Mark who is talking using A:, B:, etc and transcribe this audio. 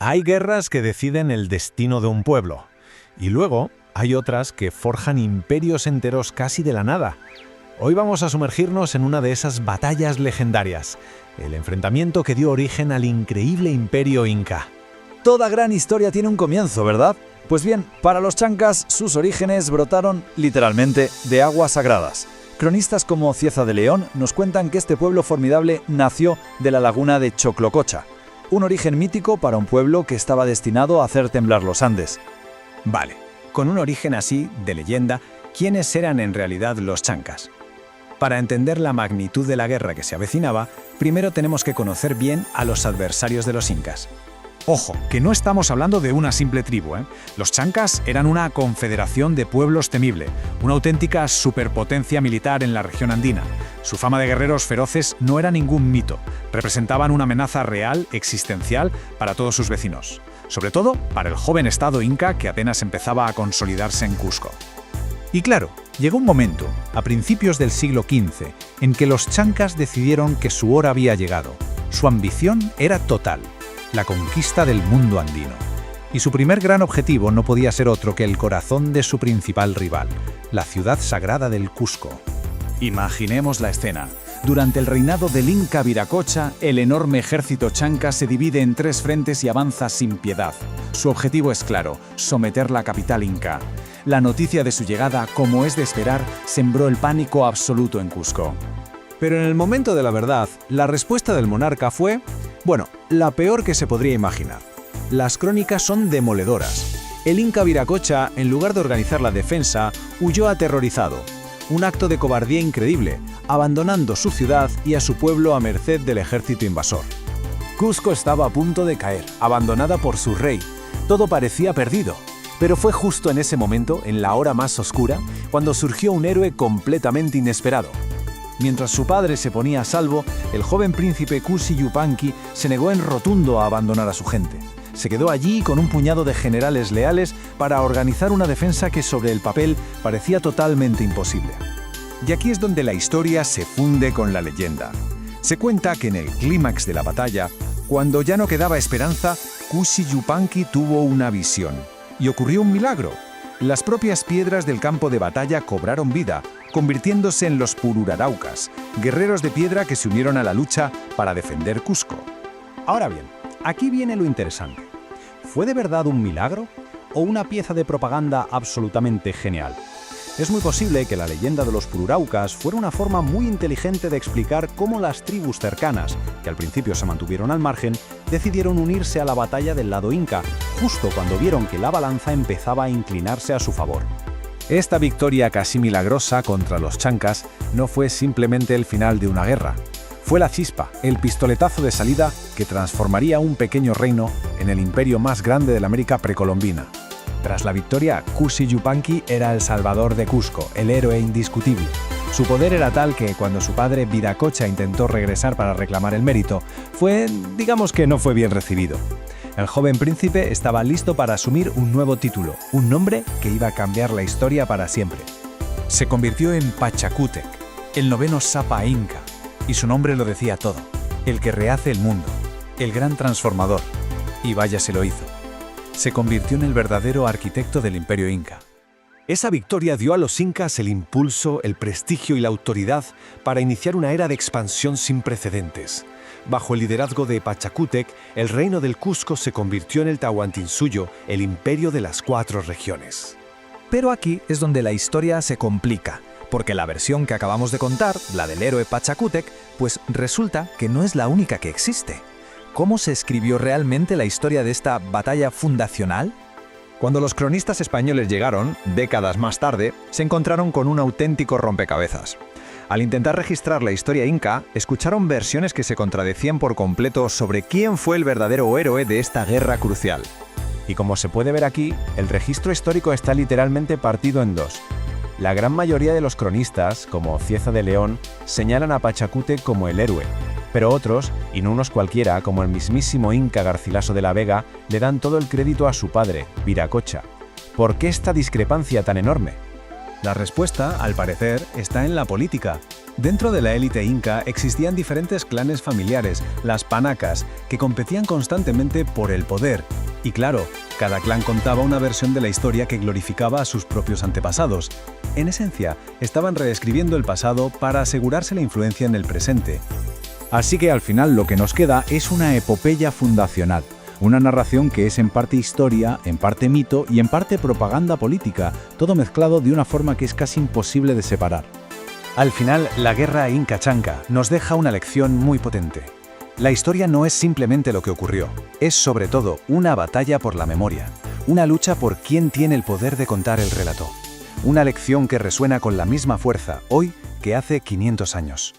A: Hay guerras que deciden el destino de un pueblo, y luego hay otras que forjan imperios enteros casi de la nada. Hoy vamos a sumergirnos en una de esas batallas legendarias, el enfrentamiento que dio origen al increíble imperio inca.
B: Toda gran historia tiene un comienzo, ¿verdad? Pues bien, para los chancas, sus orígenes brotaron, literalmente, de aguas sagradas. Cronistas como Cieza de León nos cuentan que este pueblo formidable nació de la laguna de Choclococha, un origen mítico para un pueblo que estaba destinado a hacer temblar los Andes.
C: Vale, con un origen así, de leyenda, ¿quiénes eran en realidad los chancas? Para entender la magnitud de la guerra que se avecinaba, primero tenemos que conocer bien a los adversarios de los incas.
D: Ojo, que no estamos hablando de una simple tribu, ¿eh? Los chancas eran una confederación de pueblos temible, una auténtica superpotencia militar en la región andina. Su fama de guerreros feroces no era ningún mito, representaban una amenaza real, existencial, para todos sus vecinos. Sobre todo para el joven estado inca que apenas empezaba a consolidarse en Cusco.
E: Y claro, llegó un momento, a principios del siglo XV, en que los chancas decidieron que su hora había llegado. Su ambición era total: la conquista del mundo andino. Y su primer gran objetivo no podía ser otro que el corazón de su principal rival, la ciudad sagrada del Cusco.
C: Imaginemos la escena. Durante el reinado del Inca Viracocha, el enorme ejército chanca se divide en tres frentes y avanza sin piedad. Su objetivo es claro: someter la capital inca. La noticia de su llegada, como es de esperar, sembró el pánico absoluto en Cusco.
A: Pero en el momento de la verdad, la respuesta del monarca fue, bueno, la peor que se podría imaginar. Las crónicas son demoledoras. El Inca Viracocha, en lugar de organizar la defensa, huyó aterrorizado. Un acto de cobardía increíble, abandonando su ciudad y a su pueblo a merced del ejército invasor. Cusco estaba a punto de caer, abandonada por su rey. Todo parecía perdido. Pero fue justo en ese momento, en la hora más oscura, cuando surgió un héroe completamente inesperado. Mientras su padre se ponía a salvo, el joven príncipe Kusi Yupanqui se negó en rotundo a abandonar a su gente. Se quedó allí con un puñado de generales leales para organizar una defensa que sobre el papel parecía totalmente imposible. Y aquí es donde la historia se funde con la leyenda. Se cuenta que en el clímax de la batalla, cuando ya no quedaba esperanza, Kusi Yupanqui tuvo una visión. Y ocurrió un milagro. Las propias piedras del campo de batalla cobraron vida, convirtiéndose en los pururaraucas, guerreros de piedra que se unieron a la lucha para defender Cusco.
C: Ahora bien, aquí viene lo interesante. ¿Fue de verdad un milagro o una pieza de propaganda absolutamente genial? Es muy posible que la leyenda de los pururaucas fuera una forma muy inteligente de explicar cómo las tribus cercanas, que al principio se mantuvieron al margen, decidieron unirse a la batalla del lado inca, justo cuando vieron que la balanza empezaba a inclinarse a su favor. Esta victoria casi milagrosa contra los chancas no fue simplemente el final de una guerra. Fue la chispa, el pistoletazo de salida que transformaría un pequeño reino en el imperio más grande de la América precolombina. Tras la victoria, Kusi Yupanqui era el salvador de Cusco, el héroe indiscutible. Su poder era tal que cuando su padre Viracocha intentó regresar para reclamar el mérito, digamos que no fue bien recibido. El joven príncipe estaba listo para asumir un nuevo título, un nombre que iba a cambiar la historia para siempre. Se convirtió en Pachacútec, el noveno Sapa inca, y su nombre lo decía todo: el que rehace el mundo, el gran transformador. Y vaya se lo hizo. Se convirtió en el verdadero arquitecto del imperio inca. Esa victoria dio a los incas el impulso, el prestigio y la autoridad para iniciar una era de expansión sin precedentes. Bajo el liderazgo de Pachacútec, el reino del Cusco se convirtió en el Tahuantinsuyo, el imperio de las 4 regiones.
E: Pero aquí es donde la historia se complica, porque la versión que acabamos de contar, la del héroe Pachacútec, pues resulta que no es la única que existe. ¿Cómo se escribió realmente la historia de esta batalla fundacional?
C: Cuando los cronistas españoles llegaron, décadas más tarde, se encontraron con un auténtico rompecabezas. Al intentar registrar la historia inca, escucharon versiones que se contradecían por completo sobre quién fue el verdadero héroe de esta guerra crucial. Y como se puede ver aquí, el registro histórico está literalmente partido en dos. La gran mayoría de los cronistas, como Cieza de León, señalan a Pachacútec como el héroe, pero otros, y no unos cualquiera, como el mismísimo Inca Garcilaso de la Vega, le dan todo el crédito a su padre, Viracocha. ¿Por qué esta discrepancia tan enorme? La respuesta, al parecer, está en la política. Dentro de la élite inca existían diferentes clanes familiares, las panacas, que competían constantemente por el poder. Y claro, cada clan contaba una versión de la historia que glorificaba a sus propios antepasados. En esencia, estaban reescribiendo el pasado para asegurarse la influencia en el presente.
E: Así que al final lo que nos queda es una epopeya fundacional, una narración que es en parte historia, en parte mito y en parte propaganda política, todo mezclado de una forma que es casi imposible de separar.
C: Al final, la guerra inca-chanca nos deja una lección muy potente. La historia no es simplemente lo que ocurrió, es sobre todo una batalla por la memoria, una lucha por quién tiene el poder de contar el relato. Una lección que resuena con la misma fuerza hoy que hace 500 años.